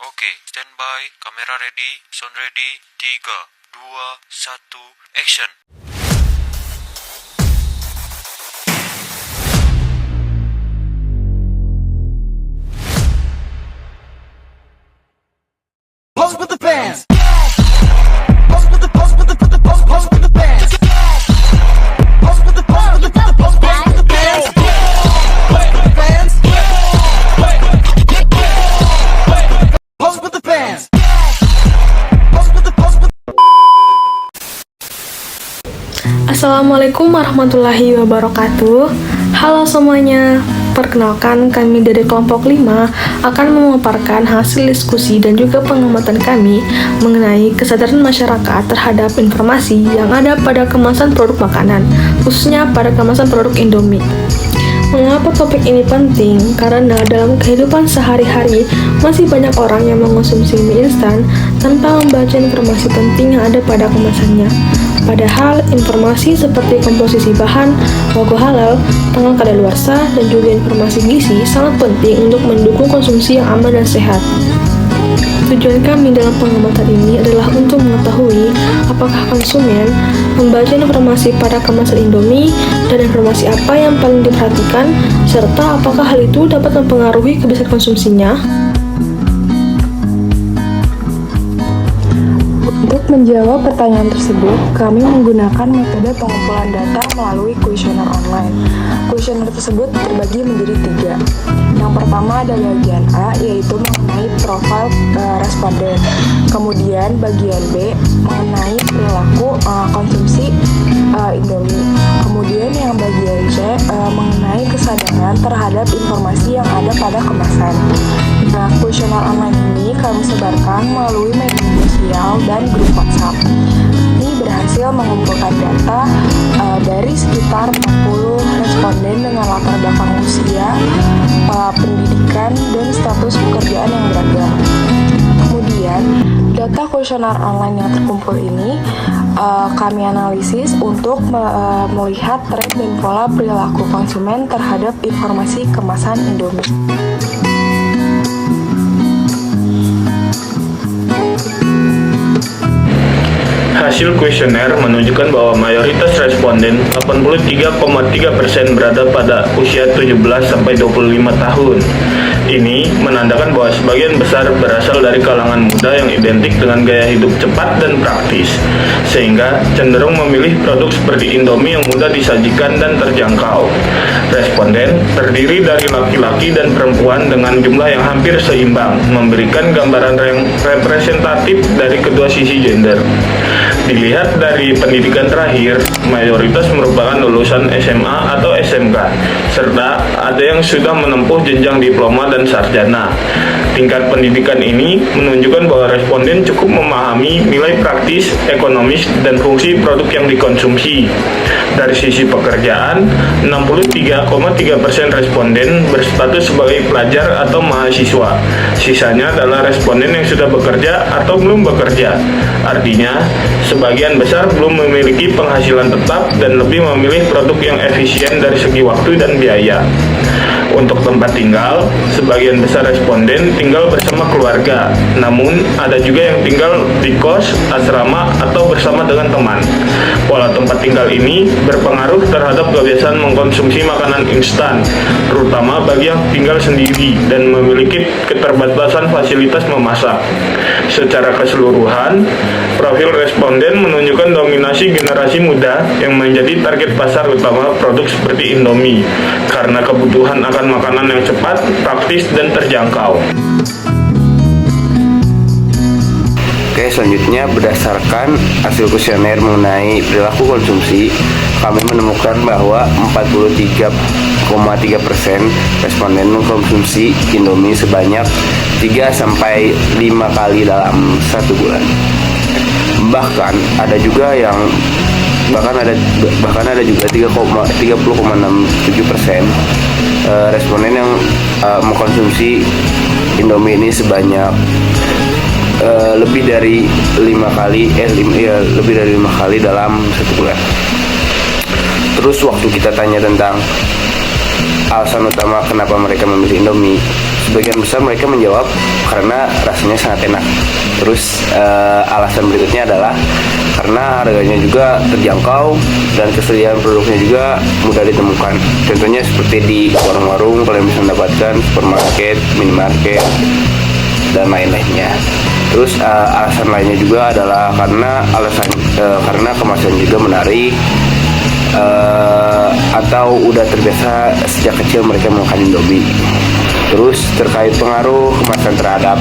Oke, standby, kamera ready, sound ready, 3, 2, 1, action. Pose with the fans. Pose with the pose with the pose with the fans. Pose with the pose with the pose with the fans. Pose with the fans. Pose with the fans. Pose with the pose with. Assalamualaikum warahmatullahi wabarakatuh. Halo semuanya. Perkenalkan, kami dari kelompok 5 akan memaparkan hasil diskusi dan juga pengamatan kami mengenai kesadaran masyarakat terhadap informasi yang ada pada kemasan produk makanan, khususnya pada kemasan produk Indomie. Mengapa topik ini penting? Karena dalam kehidupan sehari-hari masih banyak orang yang mengonsumsi mie instan tanpa membaca informasi penting yang ada pada kemasannya. Padahal informasi seperti komposisi bahan, logo halal, tanggal kadaluarsa, dan juga informasi gizi sangat penting untuk mendukung konsumsi yang aman dan sehat. Tujuan kami dalam pengamatan ini adalah untuk mengetahui apakah konsumen membaca informasi pada kemasan Indomie dan informasi apa yang paling diperhatikan, serta apakah hal itu dapat mempengaruhi kebiasaan konsumsinya. Untuk menjawab pertanyaan tersebut, kami menggunakan metode pengumpulan data melalui kuesioner online. Kuesioner tersebut terbagi menjadi 3. Yang pertama ada bagian A, yaitu mengenai profil responden. Kemudian bagian B mengenai perilaku konsumsi Indomie. Kemudian yang bagian C mengenai kesadaran terhadap informasi yang ada pada kemasan. Nah, kuesioner online ini kami sebarkan melalui media sosial dan grup WhatsApp. Ini berhasil mengumpulkan data dari sekitar 40 responden dengan latar belakang usia, pendidikan, dan status pekerjaan yang beragam. Kemudian, data kuesioner online yang terkumpul ini kami analisis untuk melihat tren dan pola perilaku konsumen terhadap informasi kemasan Indomie. Hasil kuesioner menunjukkan bahwa mayoritas responden 83,3% berada pada usia 17-25 tahun. Ini menandakan bahwa sebagian besar berasal dari kalangan muda yang identik dengan gaya hidup cepat dan praktis, sehingga cenderung memilih produk seperti Indomie yang mudah disajikan dan terjangkau. Responden terdiri dari laki-laki dan perempuan dengan jumlah yang hampir seimbang, memberikan gambaran yang representatif dari kedua sisi gender. Dilihat dari pendidikan terakhir, mayoritas merupakan lulusan SMA atau SMK, serta ada yang sudah menempuh jenjang diploma dan sarjana. Tingkat pendidikan ini menunjukkan bahwa responden cukup memahami nilai praktis, ekonomis, dan fungsi produk yang dikonsumsi. Dari sisi pekerjaan, 63,3% responden berstatus sebagai pelajar atau mahasiswa. Sisanya adalah responden yang sudah bekerja atau belum bekerja. Artinya, sebagian besar belum memiliki penghasilan tetap dan lebih memilih produk yang efisien dari segi waktu dan biaya. Untuk tempat tinggal, sebagian besar responden tinggal bersama keluarga, namun ada juga yang tinggal di kos, asrama, atau bersama dengan teman. Pola tempat tinggal ini berpengaruh terhadap kebiasaan mengkonsumsi makanan instan, terutama bagi yang tinggal sendiri dan memiliki keterbatasan fasilitas memasak. Secara keseluruhan, profil responden menunjukkan dominasi generasi muda yang menjadi target pasar utama produk seperti Indomie, karena kebutuhan akan makanan yang cepat, praktis, dan terjangkau. Oke, selanjutnya berdasarkan hasil kuesioner mengenai perilaku konsumsi, kami menemukan bahwa 43,3% responden mengkonsumsi Indomie sebanyak 3-5 kali dalam 1 bulan. Bahkan ada juga juga 30,67% responden yang mengkonsumsi Indomie ini sebanyak lebih dari 5 kali dalam 1 bulan. Terus waktu kita tanya tentang alasan utama kenapa mereka memilih Indomie, sebagian besar mereka menjawab karena rasanya sangat enak. Terus alasan berikutnya adalah karena harganya juga terjangkau dan kesediaan produknya juga mudah ditemukan. Contohnya seperti di warung-warung kalian bisa mendapatkan, supermarket, minimarket, dan lain-lainnya. Terus alasan lainnya juga adalah karena kemasan juga menarik, atau udah terbiasa sejak kecil mereka makan Indomie. Terus terkait pengaruh kemasan terhadap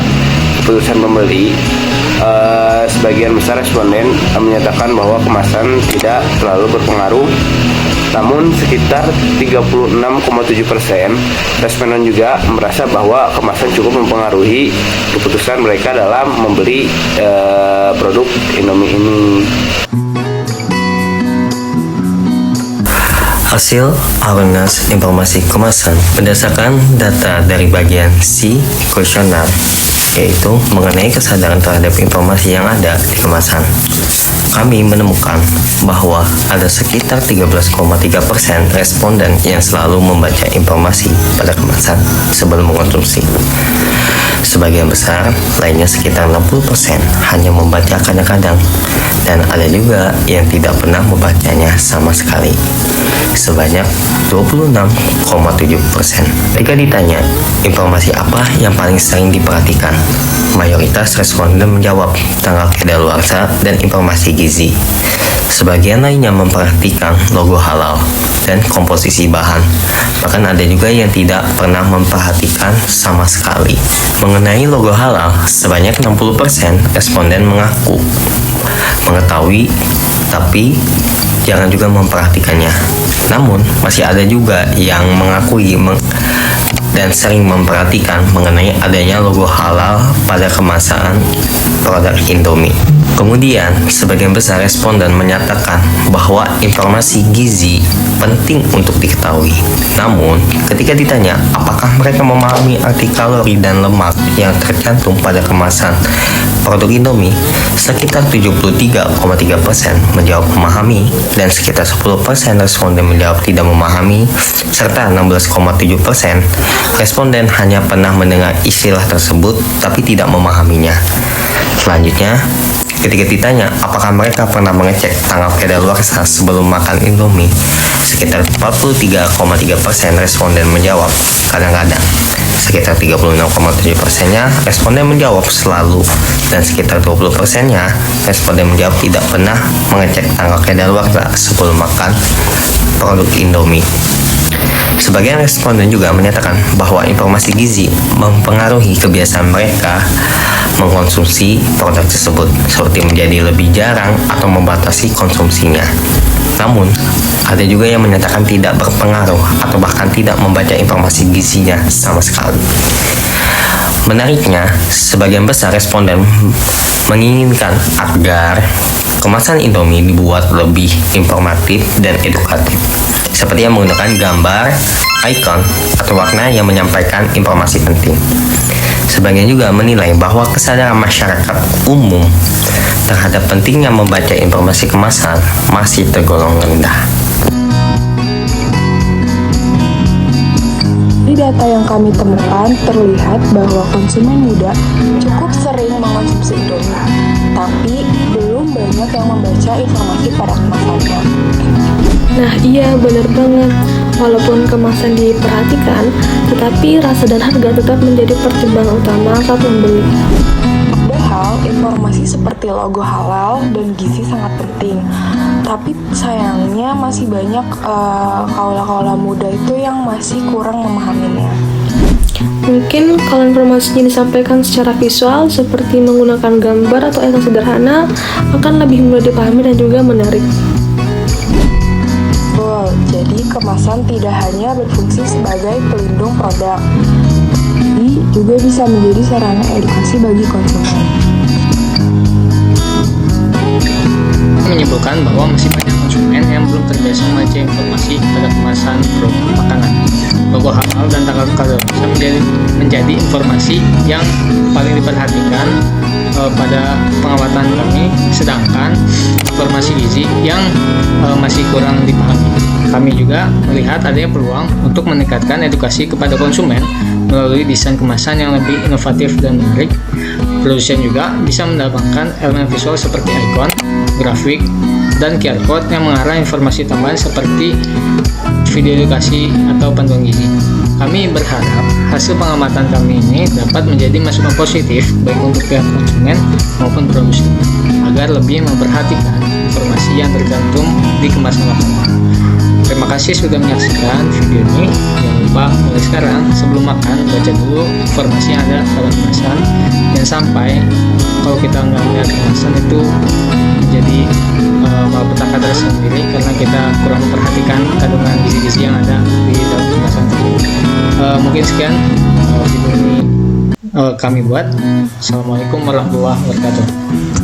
keputusan membeli, sebagian besar responden menyatakan bahwa kemasan tidak terlalu berpengaruh. Namun sekitar 36,7% responden juga merasa bahwa kemasan cukup mempengaruhi keputusan mereka dalam membeli produk Indomie ini. Hasil awareness informasi kemasan berdasarkan data dari bagian C kuesioner, yaitu mengenai kesadaran terhadap informasi yang ada di kemasan. Kami menemukan bahwa ada sekitar 13,3% responden yang selalu membaca informasi pada kemasan sebelum mengkonsumsi. Sebagian besar lainnya sekitar 60% hanya membaca kadang-kadang, dan ada juga yang tidak pernah membacanya sama sekali, sebanyak 26,7%. Jika ditanya informasi apa yang paling sering diperhatikan, mayoritas responden menjawab tanggal kedaluarsa dan informasi gizi. Sebagian lainnya memperhatikan logo halal dan komposisi bahan. Bahkan ada juga yang tidak pernah memperhatikan sama sekali. Mengenai logo halal, sebanyak 60% responden mengaku mengetahui, tapi jangan juga memperhatikannya. Namun, masih ada juga yang mengakui dan sering memperhatikan mengenai adanya logo halal pada kemasan produk Indomie. Kemudian, sebagian besar responden menyatakan bahwa informasi gizi penting untuk diketahui. Namun, ketika ditanya apakah mereka memahami arti kalori dan lemak yang tercantum pada kemasan produk Indomie, sekitar 73,3% menjawab memahami dan sekitar 10% responden menjawab tidak memahami, serta 16,7% responden hanya pernah mendengar istilah tersebut tapi tidak memahaminya. Selanjutnya, ketika ditanya apakah mereka pernah mengecek tanggal kedaluarsa sebelum makan Indomie, sekitar 43,3% responden menjawab kadang-kadang. Sekitar 36,7%-nya responden menjawab selalu, dan sekitar 20%-nya responden menjawab tidak pernah mengecek tanggal kedaluarsa sebelum makan produk Indomie. Sebagian responden juga menyatakan bahwa informasi gizi mempengaruhi kebiasaan mereka mengkonsumsi produk tersebut, seperti menjadi lebih jarang atau membatasi konsumsinya. Namun, ada juga yang menyatakan tidak berpengaruh atau bahkan tidak membaca informasi gizinya sama sekali. Menariknya, sebagian besar responden menginginkan agar kemasan Indomie dibuat lebih informatif dan edukatif, seperti yang menggunakan gambar, ikon, atau warna yang menyampaikan informasi penting. Sebagian juga menilai bahwa kesadaran masyarakat umum terhadap pentingnya membaca informasi kemasan masih tergolong rendah. Di data yang kami temukan, terlihat bahwa konsumen muda cukup sering mengonsumsi Indomie, tapi belum banyak yang membaca informasi pada kemasannya. Nah iya, benar banget. Walaupun kemasan diperhatikan, tetapi rasa dan harga tetap menjadi pertimbangan utama saat membeli. Padahal informasi seperti logo halal dan gizi sangat penting, tapi sayangnya masih banyak kaula-kaula muda itu yang masih kurang memahaminya. Mungkin kalau informasinya disampaikan secara visual seperti menggunakan gambar atau ikon sederhana akan lebih mudah dipahami dan juga menarik. Jadi kemasan tidak hanya berfungsi sebagai pelindung produk, tapi juga bisa menjadi sarana edukasi bagi konsumen. Menyimpulkan bahwa masih banyak konsumen yang belum terbiasa membaca informasi pada kemasan produk makanan. Logo halal dan tanggal kadaluarsa menjadi informasi yang paling diperhatikan pada pengamatan kami, sedangkan informasi gizi yang masih kurang dipahami. Kami juga melihat adanya peluang untuk meningkatkan edukasi kepada konsumen melalui desain kemasan yang lebih inovatif dan menarik. Produsen juga bisa menambahkan elemen visual seperti ikon, grafik, dan QR code yang mengarah informasi tambahan seperti video edukasi atau panduan gizi. Kami berharap hasil pengamatan kami ini dapat menjadi masukan positif baik untuk pihak konsumen maupun produsen agar lebih memperhatikan informasi yang tercantum di kemasan makanan. Terima kasih sudah menyaksikan video ini. Jangan lupa mulai sekarang sebelum makan baca dulu informasi yang ada dalam kemasan. Dan sampai kalau kita nggak melihat kemasan itu menjadi malapetaka tersendiri karena kita kurang memperhatikan kandungan gizi-gizi yang ada di dalam kemasan tersebut. Mungkin sekian video ini kami buat. Assalamualaikum warahmatullahi wabarakatuh.